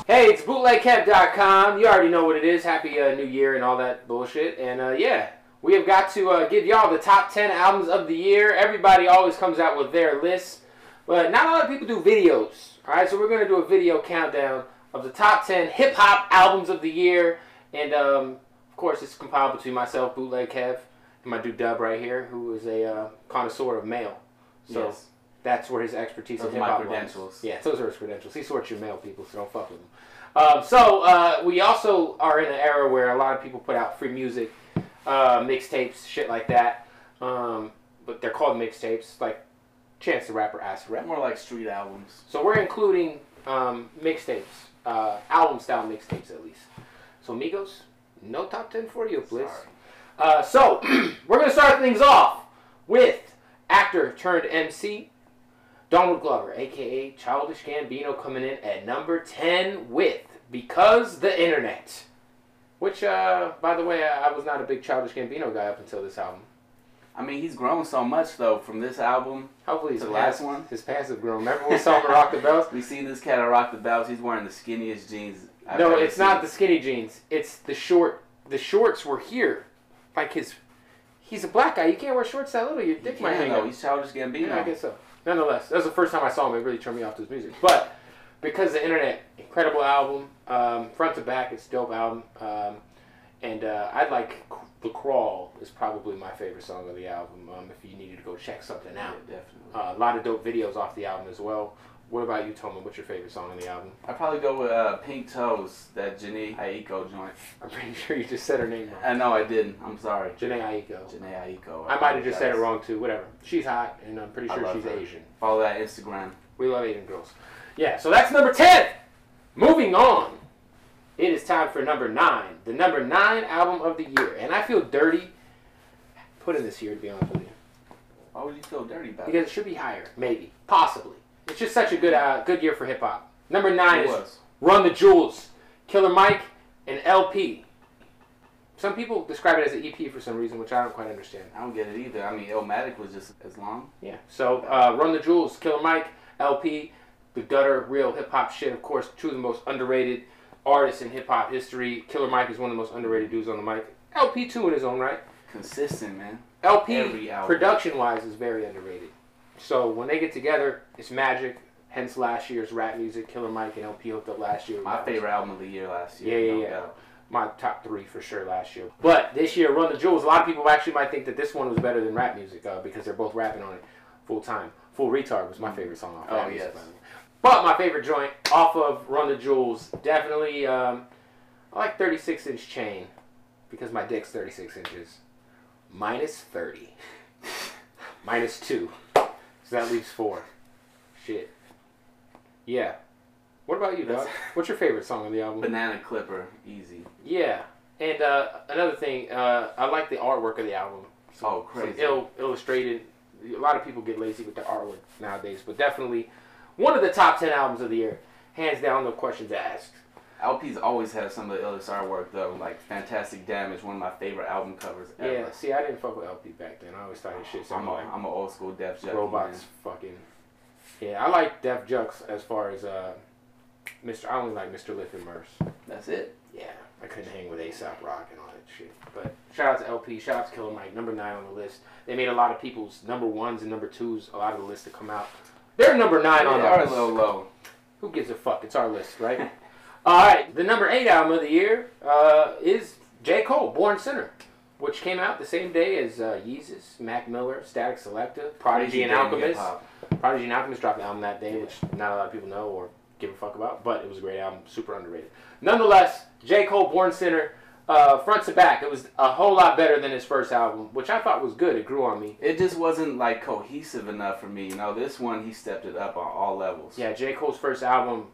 Hey, it's bootlegkev.com. You already know what it is. Happy New Year and all that bullshit. And yeah, we have got to give y'all the top 10 albums of the year. Everybody always comes out with their lists, but not a lot of people do videos. All right, so we're going to do a video countdown of the top 10 hip-hop albums of the year. And of course, it's compiled between myself, Bootleg Kev, and my dude Dub right here, who is a connoisseur of mail. So yes. That's where his expertise in hip-hop credentials. Yeah, those are his credentials. He sorts your mail, people, so don't fuck with him. We also are in an era where a lot of people put out free music, mixtapes, shit like that. But they're called mixtapes, like Chance the Rapper, Ask the Rap. More like street albums. So we're including mixtapes, album-style mixtapes at least. So, amigos, no top 10 for you, please. So, we're going to start things off with actor turned MC, Donald Glover, a.k.a. Childish Gambino, coming in at number 10 with Because the Internet. Which, by the way, I was not a big Childish Gambino guy up until this album. I mean, he's grown so much, though, from this album Hopefully to the last one. His pants have grown. Remember when we saw him at Rock the Bells? We see this cat at Rock the Bells. He's wearing the skinniest jeans I've No, ever it's seen. not the skinny jeans. It's the short. The shorts were here. Like he's a black guy. You can't wear shorts that little. Your dick might hang out. He's Childish Gambino. Yeah, I guess so. Nonetheless, that was the first time I saw him. It really turned me off to his music. But because the Internet, incredible album, front to back, it's a dope album. And I'd like The Crawl is probably my favorite song of the album. If you needed to go check something out, Yeah, definitely. a lot of dope videos off the album as well. What about you, Toma? What's your favorite song on the album? I'd probably go with Pink Toes, that Janae Aiko joint. I'm pretty sure you just said her name wrong. I know I didn't. I'm sorry. Janae Aiko. Janae Aiko. I might have just said it wrong too. Whatever. She's hot, and I'm pretty sure she's Asian. Follow that Instagram. We love Asian girls. Yeah, so that's number 10. Moving on. It is time for number 9. The number 9 album of the year. And I feel dirty putting this here, to be honest with you. Why would you feel dirty about it? Because it should be higher. Maybe. Possibly. It's just such a good year for hip-hop. Number 9 is Run the Jewels, Killer Mike, and LP. Some people describe it as an EP for some reason, which I don't quite understand. I don't get it either. I mean, Illmatic was just as long. Yeah. So, Run the Jewels, Killer Mike, LP, the gutter, real hip-hop shit. Of course, two of the most underrated artists in hip-hop history. Killer Mike is one of the most underrated dudes on the mic. LP, too, in his own right. Consistent, man. LP, production-wise, is very underrated. So when they get together, it's magic. Hence last year's rap music. Killer Mike and LP hooked up last year. My favorite album of the year last year. Yeah. My top 3 for sure last year. But this year, Run the Jewels, a lot of people actually might think that this one was better than rap music because they're both rapping on it full time. Full Retard was my favorite song off that music. Yes. But my favorite joint off of Run the Jewels, definitely, I like 36-inch chain because my dick's 36 inches. Minus 30. Minus 2. So that leaves 4. Shit. Yeah. What about you, dog? What's your favorite song on the album? Banana Clipper. Easy. Yeah. And another thing, I like the artwork of the album. Crazy. Some illustrated. A lot of people get lazy with their artwork nowadays, but definitely one of the top 10 albums of the year. Hands down, no questions asked. LP's always had some of the illest artwork, though. Like Fantastic Damage, one of my favorite album covers ever. Yeah, see, I didn't fuck with LP back then. I always thought his shit sounded like... I'm an old school Def Jux. Robots, man. Fucking... Yeah, I like Def Jux as far as... I only like Mr. Lip and Merce. That's it? Yeah, I couldn't hang with A$AP Rock and all that shit. But shout out to LP, shout out to Killer Mike, number 9 on the list. They made a lot of people's number 1s and number 2s, a lot of the lists to come out. They're number 9 on the list. They are a little low. Who gives a fuck? It's our list, right? Alright, the number 8 album of the year is J. Cole, Born Sinner, which came out the same day as Yeezus, Mac Miller, Static Selecta, Prodigy and Alchemist. Prodigy and Alchemist dropped the album that day, which not a lot of people know or give a fuck about, but it was a great album, super underrated. Nonetheless, J. Cole, Born Sinner, front to back, it was a whole lot better than his first album, which I thought was good. It grew on me. It just wasn't like cohesive enough for me. You know, this one, he stepped it up on all levels. Yeah, J. Cole's first album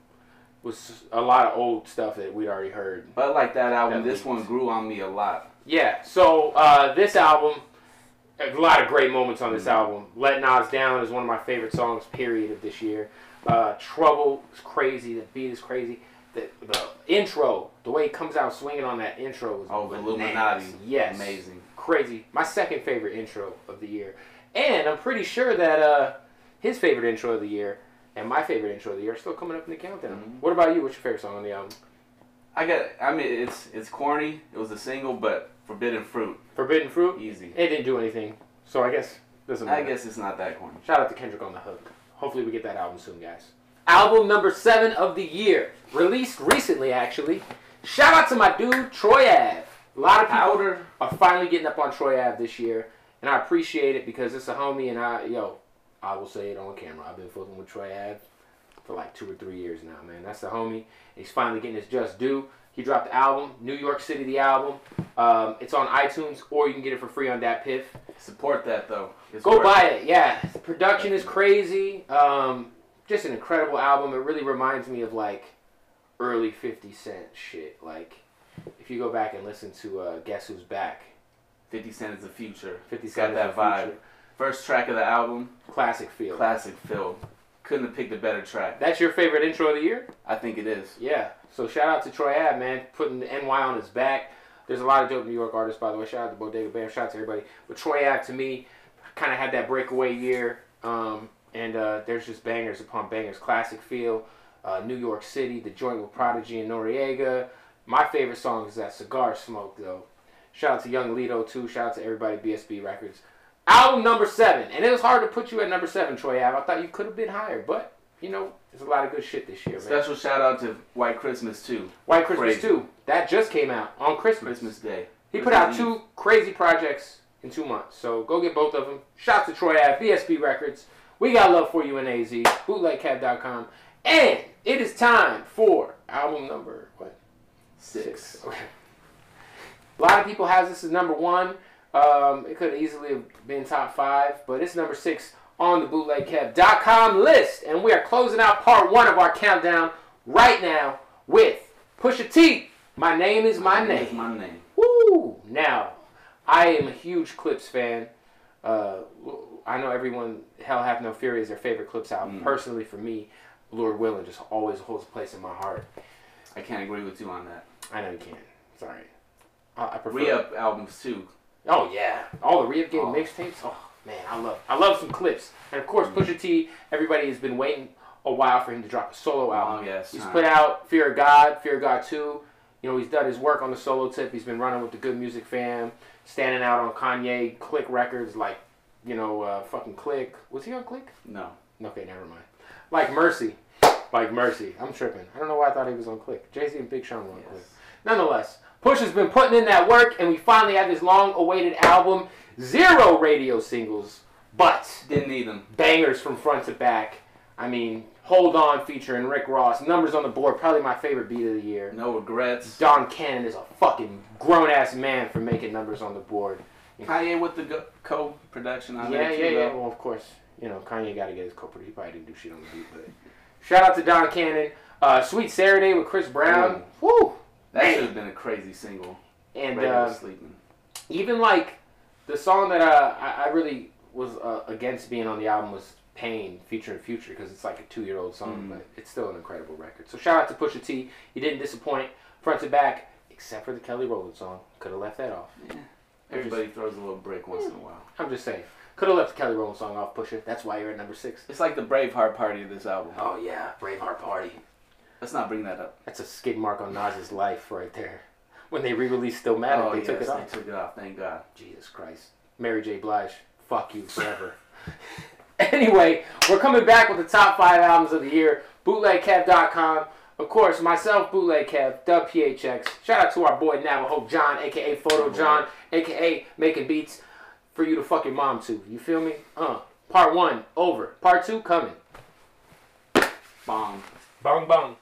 was a lot of old stuff that we'd already heard. But like that album, this one grew on me a lot. Yeah, so this album, a lot of great moments on this album. Let Nas Down is one of my favorite songs, period, of this year. Trouble is crazy. The beat is crazy. The intro, the way he comes out swinging on that intro is Illuminati. Yes. Amazing. Crazy. My second favorite intro of the year. And I'm pretty sure that his favorite intro of the year And my favorite intro of the year is still coming up in the countdown. Mm-hmm. What about you? What's your favorite song on the album? It's corny. It was a single, but Forbidden Fruit. Forbidden Fruit? Easy. It didn't do anything. So I guess doesn't matter. I guess it's not that corny. Shout out to Kendrick on the hook. Hopefully we get that album soon, guys. Album number 7 of the year. Released recently, actually. Shout out to my dude, Troy Ave. A lot of people are finally getting up on Troy Ave this year. And I appreciate it because it's a homie and I will say it on camera. I've been fucking with Troy Ave for like 2 or 3 years now, man. That's the homie. He's finally getting his just due. He dropped the album, New York City, the album. It's on iTunes, or you can get it for free on Dat Piff. Support that, though. Go buy it, yeah. The production is crazy. Just an incredible album. It really reminds me of, like, early 50 Cent shit. Like, if you go back and listen to Guess Who's Back. 50 Cent is the future. 50 Cent got that vibe. First track of the album. Classic feel. Classic feel. Couldn't have picked a better track. That's your favorite intro of the year? I think it is. Yeah. So shout out to Troy Ave, man, putting the NY on his back. There's a lot of dope New York artists, by the way. Shout out to Bodega Bam. Shout out to everybody. But Troy Ave, to me, kind of had that breakaway year. There's just bangers upon bangers. Classic feel. New York City, The Joint with Prodigy and Noriega. My favorite song is that Cigar Smoke, though. Shout out to Young Lido, too. Shout out to everybody, BSB Records. Album number 7. And it was hard to put you at number 7, Troy Ave. I thought you could have been higher. But, you know, there's a lot of good shit this year, man. Special shout out to White Christmas 2. White Christmas 2. That just came out on Christmas. Christmas Day. He put out 2 crazy projects in 2 months. So go get both of them. Shout out to Troy Ave, BSB Records. We got love for you in AZ. Bootlegcab.com. And it is time for album number, what? 6. Okay. A lot of people have this as number 1. It could easily have been top 5, but it's number 6 on the bootlegcab.com list. And we are closing out part 1 of our countdown right now with Pusha T. My Name Is My Name. Is my name. Woo! Now, I am a huge Clips fan. I know everyone, Hell Have No Fury is their favorite Clips album. Personally, for me, Lord Willin' just always holds a place in my heart. I can't agree with you on that. I know you can't. Sorry. I prefer Re-Up albums too. Oh yeah, all the Re-Up Game mixtapes. Oh man, I love some Clips. And of course, Pusha T. Everybody has been waiting a while for him to drop a solo album. Oh yes. He's put out Fear of God 2. You know, he's done his work on the solo tip. He's been running with the Good Music fam, standing out on Kanye Click records, like fucking Click. Was he on Click? No. Okay, never mind. Like Mercy. I'm tripping. I don't know why I thought he was on Click. Jay-Z and Big Sean were on Click. Nonetheless, Pusha's been putting in that work, and we finally have this long-awaited album. 0 radio singles, but didn't need them. Bangers from front to back. I mean, Hold On featuring Rick Ross. Numbers on the Board, probably my favorite beat of the year. No Regrets. Don Cannon is a fucking grown-ass man for making Numbers on the Board. Kanye with the co-production on there, too. Yeah. Well, of course, you know, Kanye got to get his co-production. He probably didn't do shit on the beat, but shout out to Don Cannon. Sweet Saturday with Chris Brown. Woo! That should have been a crazy single. And sleeping. Even like the song that I really was against being on the album was Pain featuring Future, because it's like a 2-year-old song, but it's still an incredible record. So shout out to Pusha T. He didn't disappoint front to back, except for the Kelly Rowland song. Could have left that off. Yeah. Everybody throws a little break once in a while. I'm just saying. Could have left the Kelly Rowland song off, Pusha. That's why you're at number 6. It's like the Braveheart party of this album. Oh yeah, Braveheart party. Let's not bring that up. That's a skid mark on Nas's life right there. When they re-released Stillmatic, they took it off. They took it off, thank God. Jesus Christ. Mary J. Blige, fuck you forever. Anyway, we're coming back with the top 5 albums of the year. Bootlegcab.com. Of course, myself, Bootleg Kev, WPHX. Shout out to our boy Navajo John, a.k.a. Photo John, a.k.a. Making Beats for you to fuck your mom to. You feel me? Part 1, over. Part 2, coming. Bong. Bong, bong.